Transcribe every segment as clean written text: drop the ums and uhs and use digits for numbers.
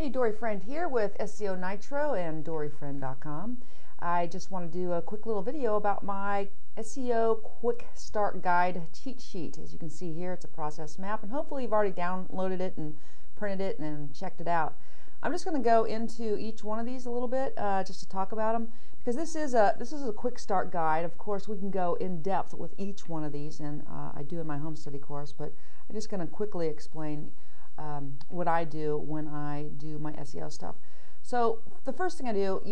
Hey, Dori Friend here with SEO Nitro and DoriFriend.com. I just want to do a quick little video about my SEO Quick Start Guide cheat sheet. As you can see here, it's a process map, and hopefully you've already downloaded it and printed it and checked it out. I'm just going to go into each one of these a little bit just to talk about them, because this is a quick start guide. Of course, we can go in depth with each one of these, and I do in my home study course, but I'm just going to quickly explain what I do when I do my SEO stuff. So the first thing I do,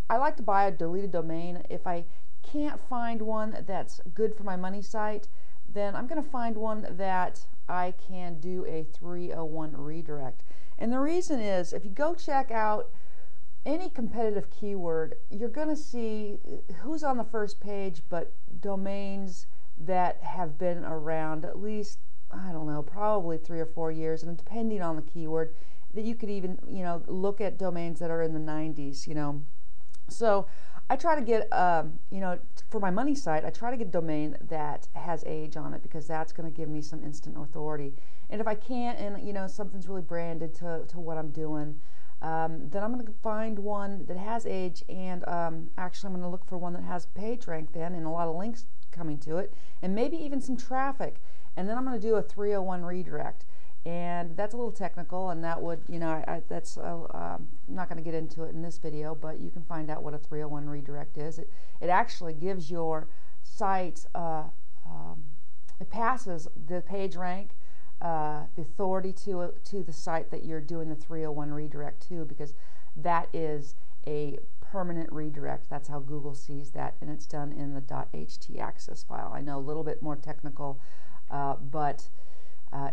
I like to buy a deleted domain. If I can't find one that's good for my money site, then I'm going to find one that I can do a 301 redirect. And the reason is, if you go check out any competitive keyword, you're going to see who's on the first page, but domains that have been around at least, I don't know, probably 3 or 4 years, and depending on the keyword, that you could even, look at domains that are in the 90s, So I try to get, for my money site, I try to get a domain that has age on it, because that's going to give me some instant authority. And if I can't, and something's really branded to what I'm doing, then I'm going to find one that has age, and actually I'm going to look for one that has page rank then, and a lot of links coming to it, and maybe even some traffic. And then I'm going to do a 301 redirect, and that's a little technical, and that would, I'm not going to get into it in this video, but you can find out what a 301 redirect is. It actually gives your site, it passes the page rank, the authority to the site that you're doing the 301 redirect to, because that is a permanent redirect. That's how Google sees that, and it's done in the .htaccess file. I know a little bit more technical, but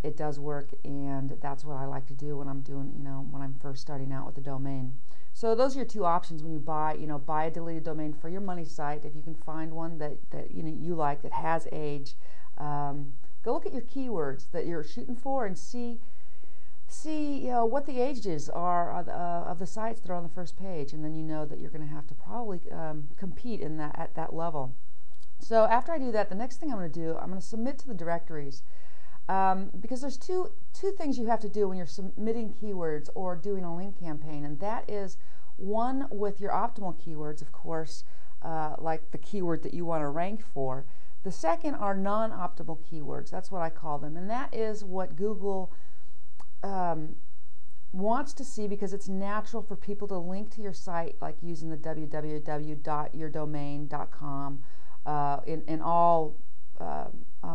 it does work, and that's what I like to do when I'm doing, when I'm first starting out with a domain. So those are your two options when you buy, buy a deleted domain for your money site. If you can find one that you like, that has age, go look at your keywords that you're shooting for and see what the ages are of the sites that are on the first page, and then you know that you're going to have to probably compete in at that level. So after I do that, the next thing I'm going to do, I'm going to submit to the directories, because there's two things you have to do when you're submitting keywords or doing a link campaign, and that is one with your optimal keywords, of course, like the keyword that you want to rank for. The second are non-optimal keywords. That's what I call them, and that is what Google wants to see, because it's natural for people to link to your site, like using the www.yourdomain.com in all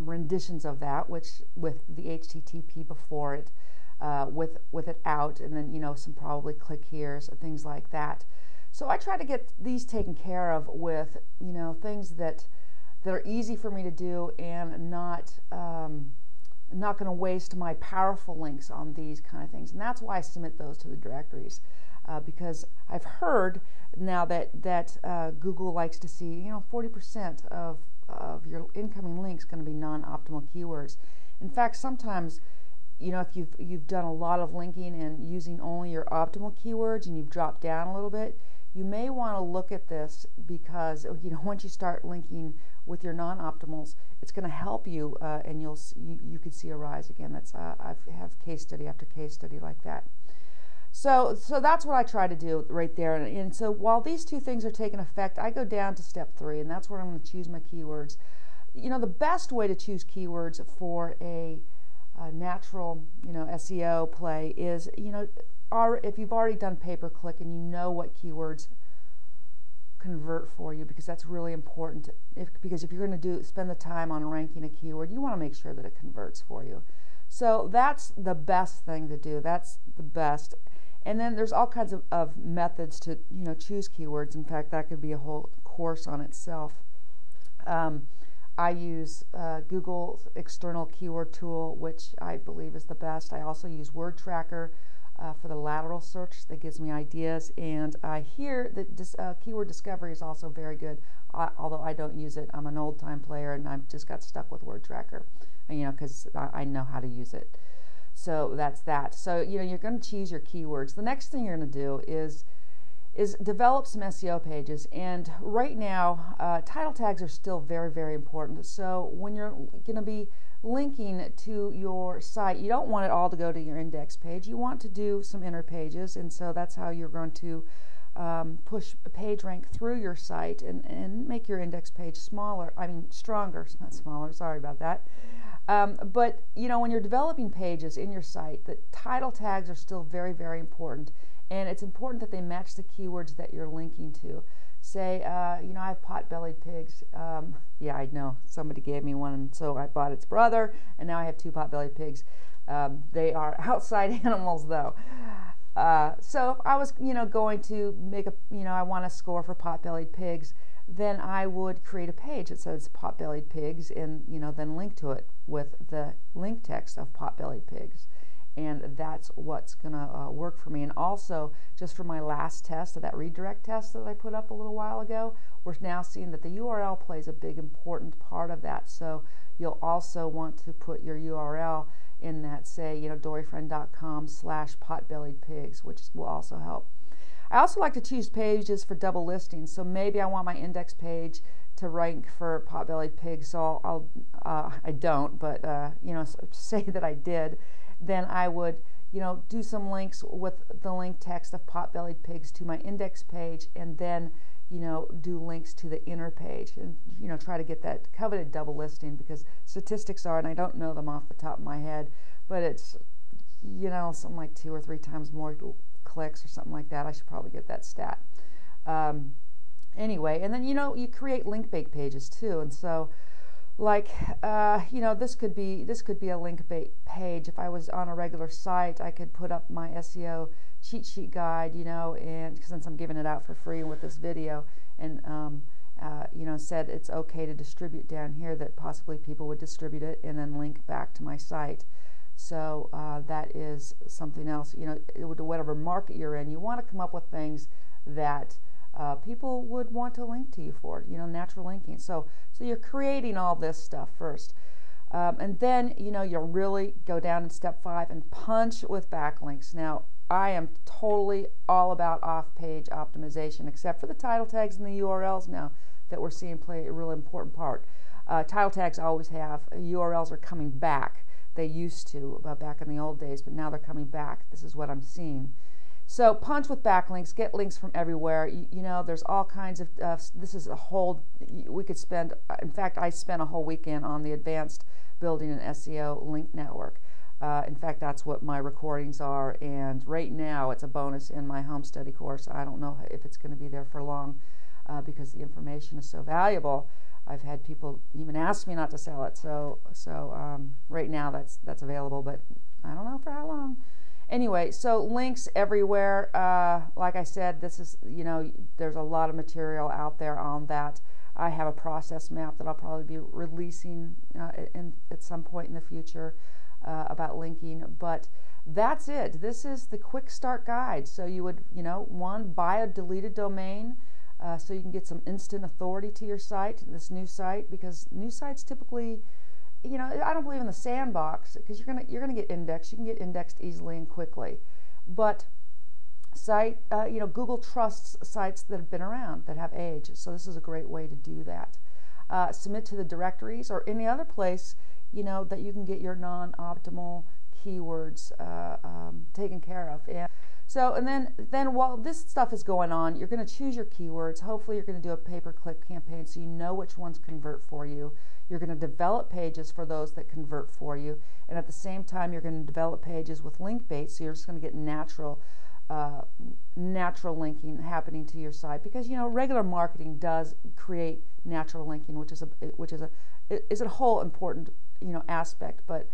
renditions of that, which with the HTTP before it, with it out, and then some probably click here's, things like that. So I try to get these taken care of with things that are easy for me to do, and not going to waste my powerful links on these kind of things. And that's why I submit those to the directories, because I've heard now that Google likes to see 40% of your incoming links going to be non-optimal keywords. In fact, sometimes if you've done a lot of linking and using only your optimal keywords, and you've dropped down a little bit, you may want to look at this, because once you start linking with your non-optimals, it's going to help you, and you could see a rise again. That's I have case study after case study like that. So that's what I try to do right there. And so while these two things are taking effect, I go down to step 3, and that's where I'm going to choose my keywords. The best way to choose keywords for a natural SEO play is if you've already done pay-per-click and you know what keywords convert for you, because that's really important. Because if you're going to spend the time on ranking a keyword, you want to make sure that it converts for you. So that's the best thing to do. That's the best. And then there's all kinds of methods to choose keywords. In fact, that could be a whole course on itself. I use Google's external keyword tool, which I believe is the best. I also use Word Tracker for the lateral search that gives me ideas, and I hear that keyword discovery is also very good, although I don't use it. I'm an old-time player, and I've just got stuck with Word Tracker, because I know how to use it. So that's that. So you're going to choose your keywords. The next thing you're going to do is develop some SEO pages. And right now, title tags are still very, very important. So when you're going to be linking to your site, you don't want it all to go to your index page. You want to do some inner pages, and so that's how you're going to push page rank through your site and make your index page smaller, stronger, not smaller, sorry about that. But when you're developing pages in your site, the title tags are still very, very important, and it's important that they match the keywords that you're linking to. Say, I have pot-bellied pigs. Yeah, I know, somebody gave me one, and so I bought its brother, and now I have 2 pot-bellied pigs. They are outside animals, though. So if I was, going to make I want a score for pot-bellied pigs, then I would create a page that says pot-bellied pigs, and then link to it with the link text of pot-bellied pigs. And that's what's gonna work for me. And also, just for my last test of that redirect test that I put up a little while ago, we're now seeing that the URL plays a big important part of that. So you'll also want to put your URL in that, say, dorifriend.com/potbelliedpigs, which will also help. I also like to choose pages for double listings. So maybe I want my index page to rank for pot-bellied pigs. So I don't, but say that I did, then I would do some links with the link text of pot-bellied pigs to my index page, and then do links to the inner page, and try to get that coveted double listing, because statistics are, and I don't know them off the top of my head, but it's something like 2 or 3 times more clicks or something like that. I should probably get that stat. Anyway, and then you create link bait pages too, and so like this could be a link bait page. If I was on a regular site, I could put up my SEO cheat sheet guide, and since I'm giving it out for free with this video, and said it's okay to distribute down here, that possibly people would distribute it and then link back to my site. So that is something else. Whatever market you're in, you want to come up with things that people would want to link to you for, natural linking. So you're creating all this stuff first. And then, you'll really go down in step 5 and punch with backlinks. Now, I am totally all about off-page optimization, except for the title tags and the URLs now that we're seeing play a really important part. Title tags always have. URLs are coming back. They used to back in the old days, but now they're coming back. This is what I'm seeing. So punch with backlinks, get links from everywhere. There's all kinds of, this is a whole, we could spend, in fact, I spent a whole weekend on the advanced building an SEO link network. In fact, that's what my recordings are, and right now it's a bonus in my home study course. I don't know if it's going to be there for long because the information is so valuable. I've had people even ask me not to sell it, so right now that's available, but I don't know for how long. Anyway, so links everywhere. Like I said, this is, there's a lot of material out there on that. I have a process map that I'll probably be releasing at some point in the future about linking, but that's it. This is the quick start guide. So you would, one, buy a deleted domain so you can get some instant authority to your site, this new site, because new sites typically, I don't believe in the sandbox, because you're gonna get indexed. You can get indexed easily and quickly, but Google trusts sites that have been around, that have age. So this is a great way to do that. Submit to the directories or any other place that you can get your non-optimal keywords taken care of. And then while this stuff is going on, you're going to choose your keywords. Hopefully you're going to do a pay-per-click campaign so you know which ones convert for you. You're going to develop pages for those that convert for you, and at the same time you're going to develop pages with link bait, so you're just going to get natural linking happening to your site, because regular marketing does create natural linking, which is a whole important aspect. But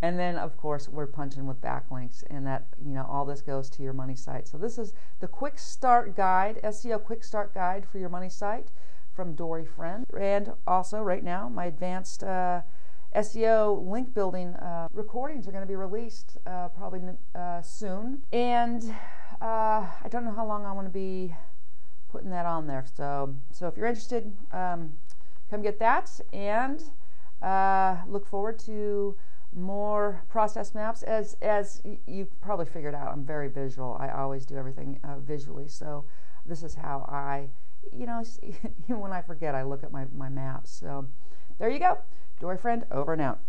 and then of course we're punching with backlinks, and that all this goes to your money site. So this is the quick start guide, SEO quick start guide for your money site from Dori Friend. And also right now my advanced SEO link building recordings are going to be released probably soon, and I don't know how long I want to be putting that on there. So if you're interested, come get that, and look forward to more process maps. As you probably figured out, I'm very visual. I always do everything visually, so this is how I, when I forget, I look at my maps. So there you go. Dory Friend, over and out.